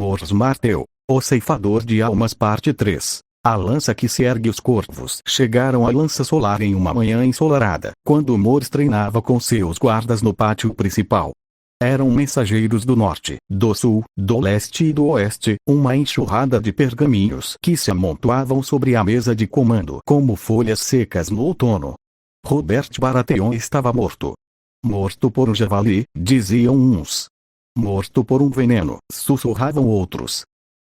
Mors Martel, o ceifador de almas parte 3. A lança que se ergue. Os corvos chegaram à lança solar em uma manhã ensolarada, quando Mors treinava com seus guardas no pátio principal. Eram mensageiros do norte, do sul, do leste e do oeste, uma enxurrada de pergaminhos que se amontoavam sobre a mesa de comando como folhas secas no outono. Robert Baratheon estava morto. Morto por um javali, diziam uns. Morto por um veneno, sussurravam outros.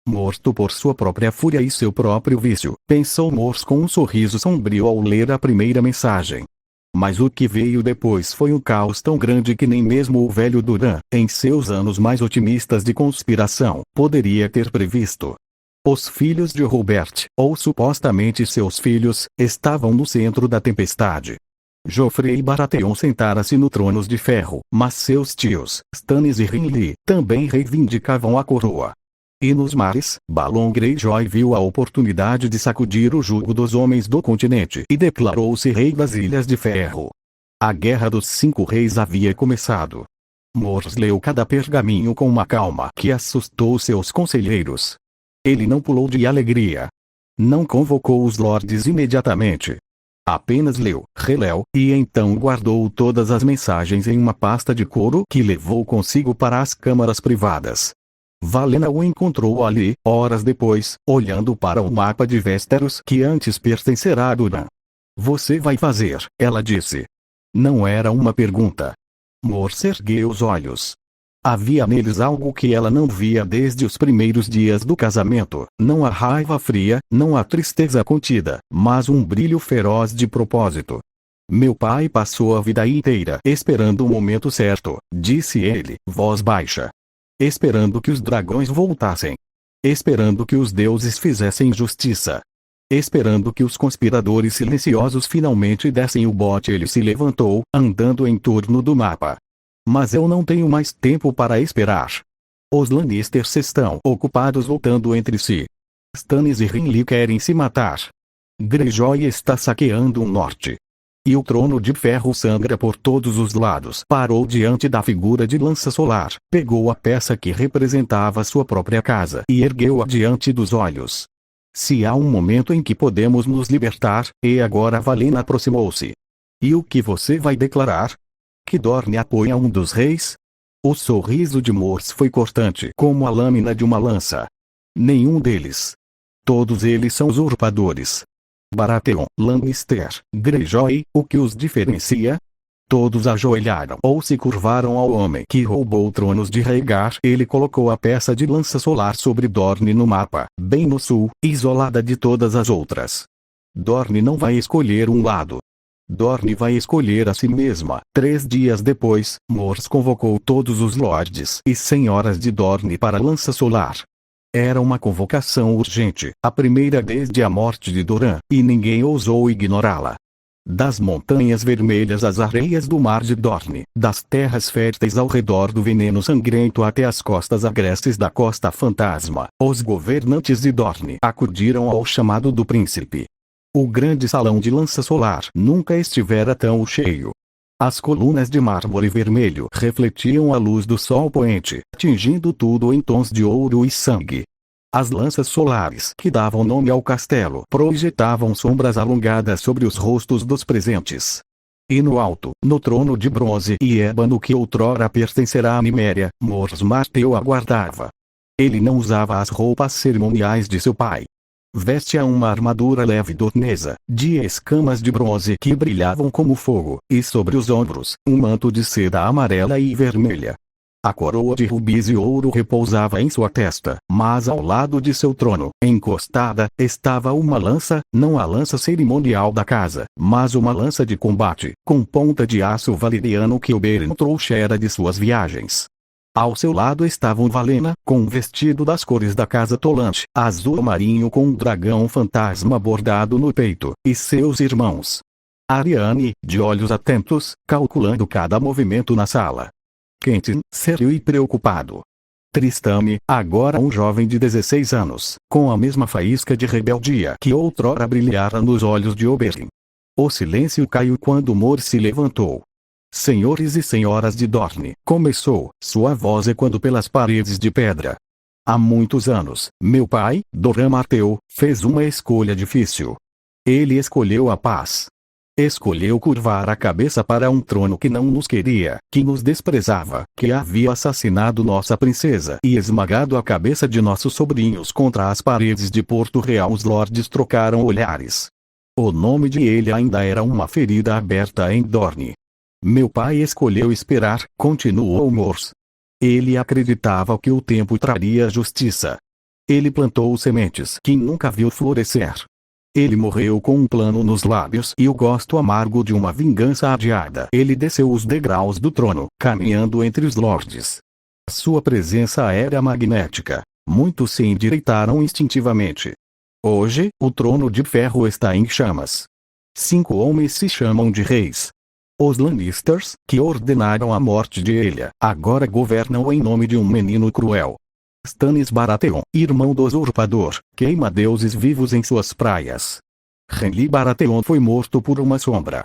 Morto por sua própria fúria e seu próprio vício, pensou Mors com um sorriso sombrio ao ler a primeira mensagem. Mas o que veio depois foi um caos tão grande que nem mesmo o velho Duran, em seus anos mais otimistas de conspiração, poderia ter previsto. Os filhos de Robert, ou supostamente seus filhos, estavam no centro da tempestade. Joffrey Baratheon sentara-se no trono de ferro, mas seus tios, Stannis e Renly, também reivindicavam a coroa. E nos mares, Balon Greyjoy viu a oportunidade de sacudir o jugo dos homens do continente e declarou-se rei das Ilhas de Ferro. A Guerra dos Cinco Reis havia começado. Mors leu cada pergaminho com uma calma que assustou seus conselheiros. Ele não pulou de alegria. Não convocou os lordes imediatamente. Apenas leu, releu, e então guardou todas as mensagens em uma pasta de couro que levou consigo para as câmaras privadas. Valena o encontrou ali, horas depois, olhando para o mapa de Westeros que antes pertencerá a Duran. Você vai fazer, ela disse. Não era uma pergunta. Mors ergueu os olhos. Havia neles algo que ela não via desde os primeiros dias do casamento, não a raiva fria, não a tristeza contida, mas um brilho feroz de propósito. Meu pai passou a vida inteira esperando o momento certo, disse ele, voz baixa. Esperando que os dragões voltassem. Esperando que os deuses fizessem justiça. Esperando que os conspiradores silenciosos finalmente dessem o bote. Ele se levantou, andando em torno do mapa. Mas eu não tenho mais tempo para esperar. Os Lannisters estão ocupados lutando entre si. Stannis e Renly querem se matar. Greyjoy está saqueando o norte. E o trono de ferro sangra por todos os lados. Parou diante da figura de lança solar, pegou a peça que representava sua própria casa e ergueu-a diante dos olhos. Se há um momento em que podemos nos libertar, e agora Valena aproximou-se. E o que você vai declarar? Que Dorne apoia um dos reis? O sorriso de Mors foi cortante como a lâmina de uma lança. Nenhum deles. Todos eles são usurpadores. Baratheon, Lannister, Greyjoy, o que os diferencia? Todos ajoelharam ou se curvaram ao homem que roubou tronos de Rhaegar. Ele colocou a peça de lança solar sobre Dorne no mapa, bem no sul, isolada de todas as outras. Dorne não vai escolher um lado. Dorne vai escolher a si mesma. 3 dias depois, Mors convocou todos os lordes e senhoras de Dorne para a lança solar. Era uma convocação urgente, a primeira desde a morte de Doran, e ninguém ousou ignorá-la. Das montanhas vermelhas às areias do mar de Dorne, das terras férteis ao redor do veneno sangrento até as costas agrestes da Costa Fantasma, os governantes de Dorne acudiram ao chamado do príncipe. O grande salão de lança solar nunca estivera tão cheio. As colunas de mármore vermelho refletiam a luz do sol poente, tingindo tudo em tons de ouro e sangue. As lanças solares que davam nome ao castelo projetavam sombras alongadas sobre os rostos dos presentes. E no alto, no trono de bronze e ébano que outrora pertencerá a Niméria, Mors Martell aguardava. Ele não usava as roupas cerimoniais de seu pai. Vestia uma armadura leve dornesa, de escamas de bronze que brilhavam como fogo, e sobre os ombros, um manto de seda amarela e vermelha. A coroa de rubis e ouro repousava em sua testa, mas ao lado de seu trono, encostada, estava uma lança, não a lança cerimonial da casa, mas uma lança de combate, com ponta de aço valeriano que Oberyn trouxera de suas viagens. Ao seu lado estavam Valena, com um vestido das cores da casa Tollante, azul marinho com um dragão fantasma bordado no peito, e seus irmãos. Arianne, de olhos atentos, calculando cada movimento na sala. Quentin, sério e preocupado. Tristane, agora um jovem de 16 anos, com a mesma faísca de rebeldia que outrora brilhara nos olhos de Oberyn. O silêncio caiu quando Mors se levantou. Senhores e senhoras de Dorne, começou, sua voz ecoando pelas paredes de pedra. Há muitos anos, meu pai, Doran Martell, fez uma escolha difícil. Ele escolheu a paz. Escolheu curvar a cabeça para um trono que não nos queria, que nos desprezava, que havia assassinado nossa princesa e esmagado a cabeça de nossos sobrinhos contra as paredes de Porto Real. Os lordes trocaram olhares. O nome de ele ainda era uma ferida aberta em Dorne. Meu pai escolheu esperar, continuou Morse. Ele acreditava que o tempo traria justiça. Ele plantou sementes que nunca viu florescer. Ele morreu com um plano nos lábios e o gosto amargo de uma vingança adiada. Ele desceu os degraus do trono, caminhando entre os lordes. Sua presença era magnética. Muitos se endireitaram instintivamente. Hoje, o trono de ferro está em chamas. 5 homens se chamam de reis. Os Lannisters, que ordenaram a morte de Elia, agora governam em nome de um menino cruel. Stannis Baratheon, irmão do usurpador, queima deuses vivos em suas praias. Renly Baratheon foi morto por uma sombra.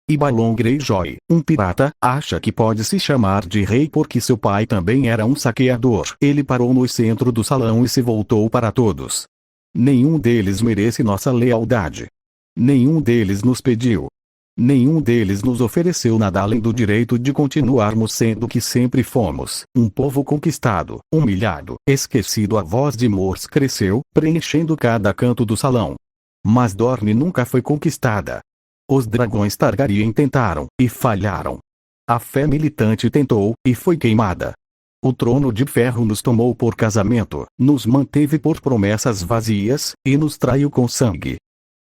E Balon Greyjoy, um pirata, acha que pode se chamar de rei porque seu pai também era um saqueador. Ele parou no centro do salão e se voltou para todos. Nenhum deles merece nossa lealdade. Nenhum deles nos pediu. Nenhum deles nos ofereceu nada além do direito de continuarmos sendo o que sempre fomos, um povo conquistado, humilhado, esquecido. A voz de Morse cresceu, preenchendo cada canto do salão. Mas Dorne nunca foi conquistada. Os dragões Targaryen tentaram, e falharam. A fé militante tentou, e foi queimada. O trono de ferro nos tomou por casamento, nos manteve por promessas vazias, e nos traiu com sangue.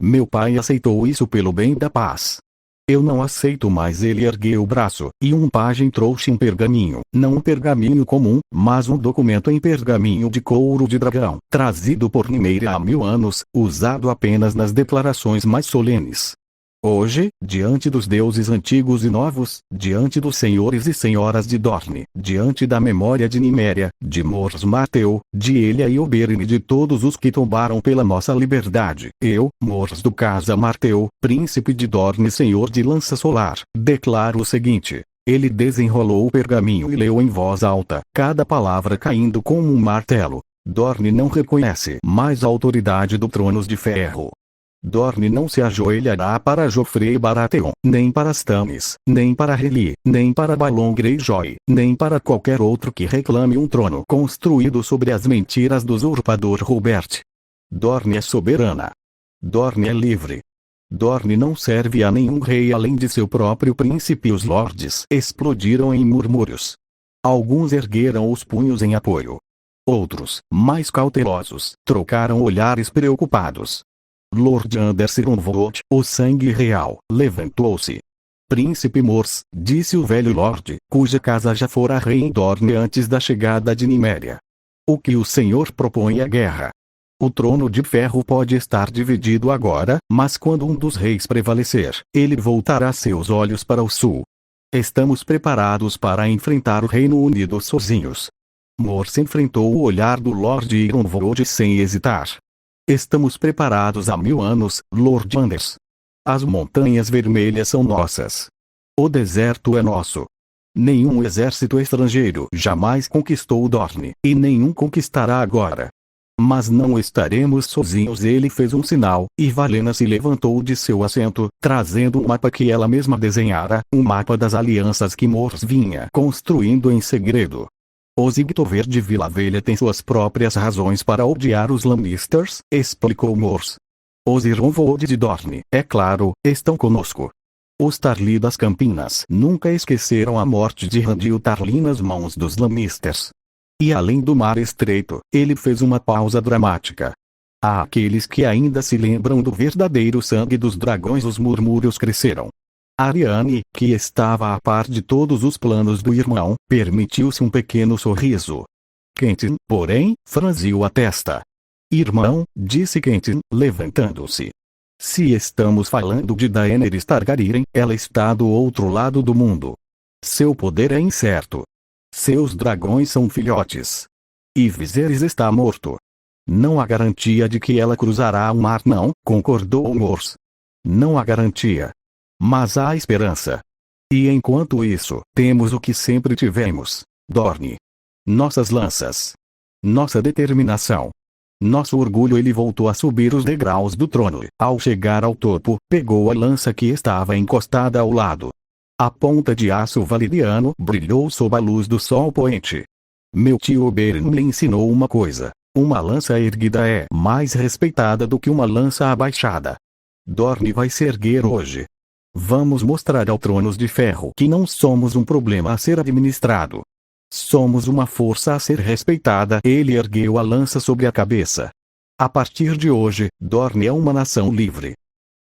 Meu pai aceitou isso pelo bem da paz. Eu não aceito mais. Ele ergueu o braço, e um pajem trouxe um pergaminho, não um pergaminho comum, mas um documento em pergaminho de couro de dragão, trazido por Nymeria há 1000 anos, usado apenas nas declarações mais solenes. Hoje, diante dos deuses antigos e novos, diante dos senhores e senhoras de Dorne, diante da memória de Nymeria, de Mors Martell, de Elia e Oberyn e de todos os que tombaram pela nossa liberdade, eu, Mors do Casa Martell, príncipe de Dorne, senhor de Lança Solar, declaro o seguinte. Ele desenrolou o pergaminho e leu em voz alta, cada palavra caindo como um martelo. Dorne não reconhece mais a autoridade do Tronos de Ferro. Dorne não se ajoelhará para Joffrey Baratheon, nem para Stannis, nem para Renly, nem para Balon Greyjoy, nem para qualquer outro que reclame um trono construído sobre as mentiras do usurpador Robert. Dorne é soberana. Dorne é livre. Dorne não serve a nenhum rei além de seu próprio príncipe. Os lordes explodiram em murmúrios. Alguns ergueram os punhos em apoio. Outros, mais cautelosos, trocaram olhares preocupados. Lord Undersirunvold, o sangue real, levantou-se. Príncipe Morse, disse o velho Lorde, cuja casa já fora rei em Dorne antes da chegada de Nymeria. O que o senhor propõe é guerra. O trono de ferro pode estar dividido agora, mas quando um dos reis prevalecer, ele voltará seus olhos para o sul. Estamos preparados para enfrentar o Reino Unido sozinhos. Morse enfrentou o olhar do Lord Ironvold sem hesitar. Estamos preparados há 1000 anos, Lord Anders. As montanhas vermelhas são nossas. O deserto é nosso. Nenhum exército estrangeiro jamais conquistou Dorne, e nenhum conquistará agora. Mas não estaremos sozinhos. Ele fez um sinal, e Valena se levantou de seu assento, trazendo um mapa que ela mesma desenhara, um mapa das alianças que Morse vinha construindo em segredo. Os Igtover de Vila Velha têm suas próprias razões para odiar os Lannisters, explicou Morse. Os Ironvold de Dorne, é claro, estão conosco. Os Tarly das Campinas nunca esqueceram a morte de Randyll Tarly nas mãos dos Lannisters. E além do Mar Estreito, ele fez uma pausa dramática. Há aqueles que ainda se lembram do verdadeiro sangue dos dragões. Os murmúrios cresceram. Arianne, que estava a par de todos os planos do irmão, permitiu-se um pequeno sorriso. Quentyn, porém, franziu a testa. Irmão, disse Quentyn, levantando-se. Se estamos falando de Daenerys Targaryen, ela está do outro lado do mundo. Seu poder é incerto. Seus dragões são filhotes. E Viserys está morto. Não há garantia de que ela cruzará o mar. Não, concordou Morse. Não há garantia. Mas há esperança. E enquanto isso, temos o que sempre tivemos: Dorne. Nossas lanças. Nossa determinação. Nosso orgulho. Ele voltou a subir os degraus do trono. Ao chegar ao topo, pegou a lança que estava encostada ao lado. A ponta de aço valeriano brilhou sob a luz do sol poente. Meu tio Oberyn me ensinou uma coisa. Uma lança erguida é mais respeitada do que uma lança abaixada. Dorne vai se erguer hoje. Vamos mostrar ao Tronos de Ferro que não somos um problema a ser administrado. Somos uma força a ser respeitada. Ele ergueu a lança sobre a cabeça. A partir de hoje, Dorne é uma nação livre.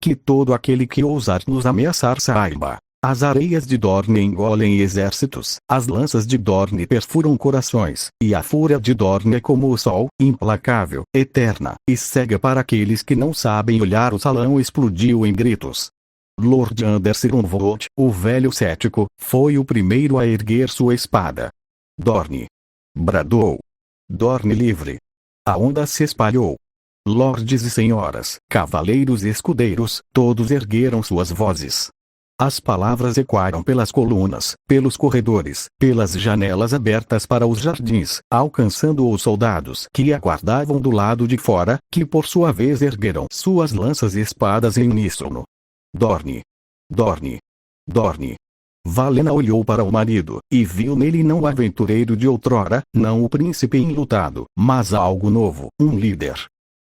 Que todo aquele que ousar nos ameaçar saiba. As areias de Dorne engolem exércitos, as lanças de Dorne perfuram corações, e a fúria de Dorne é como o sol, implacável, eterna, e cega para aqueles que não sabem olhar. O salão explodiu em gritos. Lord Anderson Vogt, o velho cético, foi o primeiro a erguer sua espada. Dorne! Bradou. Dorne livre! A onda se espalhou. Lordes e senhoras, cavaleiros e escudeiros, todos ergueram suas vozes. As palavras ecoaram pelas colunas, pelos corredores, pelas janelas abertas para os jardins, alcançando os soldados que aguardavam do lado de fora, que por sua vez ergueram suas lanças e espadas em uníssono. Dorne! Dorne! Dorne! Valena olhou para o marido, e viu nele não o aventureiro de outrora, não o príncipe enlutado, mas algo novo, um líder.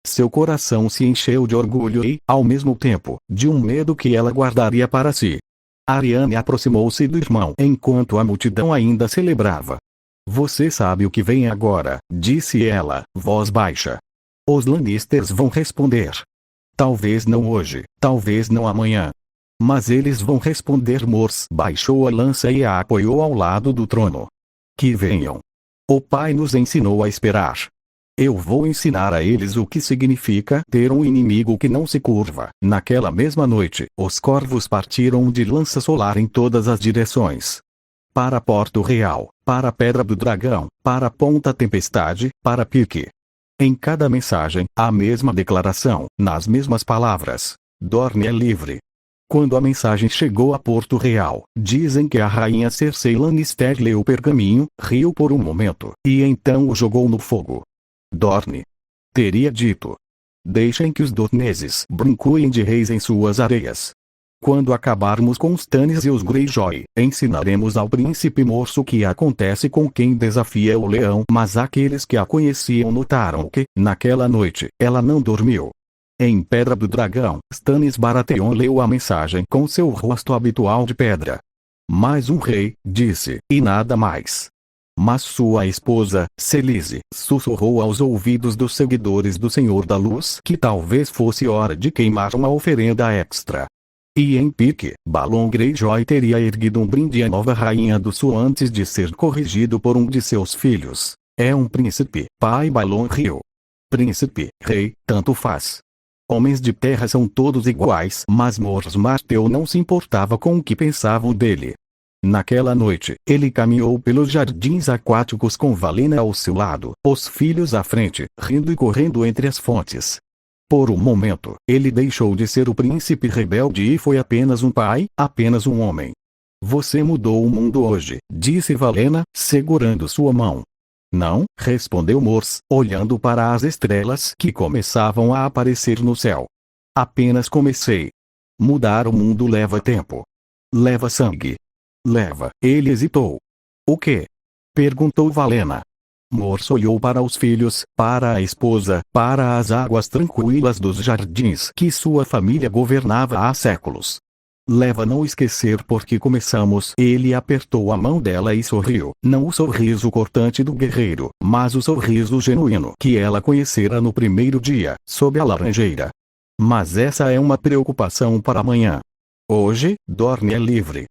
Seu coração se encheu de orgulho e, ao mesmo tempo, de um medo que ela guardaria para si. Arianne aproximou-se do irmão enquanto a multidão ainda celebrava. Você sabe o que vem agora, disse ela, voz baixa. Os Lannisters vão responder. Talvez não hoje, talvez não amanhã. Mas eles vão responder. Mors baixou a lança e a apoiou ao lado do trono. Que venham. O pai nos ensinou a esperar. Eu vou ensinar a eles o que significa ter um inimigo que não se curva. Naquela mesma noite, os corvos partiram de lança solar em todas as direções. Para Porto Real, para a Pedra do Dragão, para a Ponta Tempestade, para Pique. Em cada mensagem, a mesma declaração, nas mesmas palavras. Dorne é livre. Quando a mensagem chegou a Porto Real, dizem que a rainha Cersei Lannister leu o pergaminho, riu por um momento, e então o jogou no fogo. Dorne teria dito: deixem que os Dorneses brinquem de reis em suas areias. Quando acabarmos com os Stannis e os Greyjoy, ensinaremos ao príncipe Morso o que acontece com quem desafia o leão. Mas aqueles que a conheciam notaram que, naquela noite, ela não dormiu. Em Pedra do Dragão, Stannis Baratheon leu a mensagem com seu rosto habitual de pedra. Mais um rei, disse, e nada mais. Mas sua esposa, Selise, sussurrou aos ouvidos dos seguidores do Senhor da Luz que talvez fosse hora de queimar uma oferenda extra. E em Pique, Balon Greyjoy teria erguido um brinde à nova rainha do sul antes de ser corrigido por um de seus filhos. É um príncipe, pai. Balon riu. Príncipe, rei, tanto faz. Homens de terra são todos iguais. Mas Mors Martell não se importava com o que pensavam dele. Naquela noite, ele caminhou pelos jardins aquáticos com Valena ao seu lado, os filhos à frente, rindo e correndo entre as fontes. Por um momento, ele deixou de ser o príncipe rebelde e foi apenas um pai, apenas um homem. Você mudou o mundo hoje, disse Valena, segurando sua mão. Não, respondeu Mors, olhando para as estrelas que começavam a aparecer no céu. Apenas comecei. Mudar o mundo leva tempo. Leva sangue. Leva. Ele hesitou. O quê? Perguntou Valena. Mors olhou para os filhos, para a esposa, para as águas tranquilas dos jardins que sua família governava há séculos. Leva não esquecer porque começamos. Ele apertou a mão dela e sorriu, não o sorriso cortante do guerreiro, mas o sorriso genuíno que ela conhecera no primeiro dia, sob a laranjeira. Mas essa é uma preocupação para amanhã. Hoje, Dorne é livre.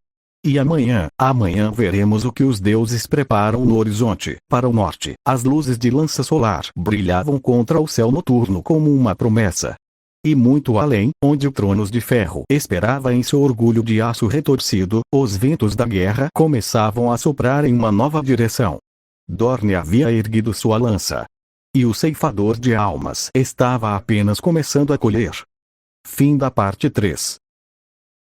E amanhã veremos o que os deuses preparam no horizonte. Para o norte, as luzes de lança solar brilhavam contra o céu noturno como uma promessa. E muito além, onde o Tronos de Ferro esperava em seu orgulho de aço retorcido, os ventos da guerra começavam a soprar em uma nova direção. Dorne havia erguido sua lança. E o ceifador de almas estava apenas começando a colher. Fim da parte 3.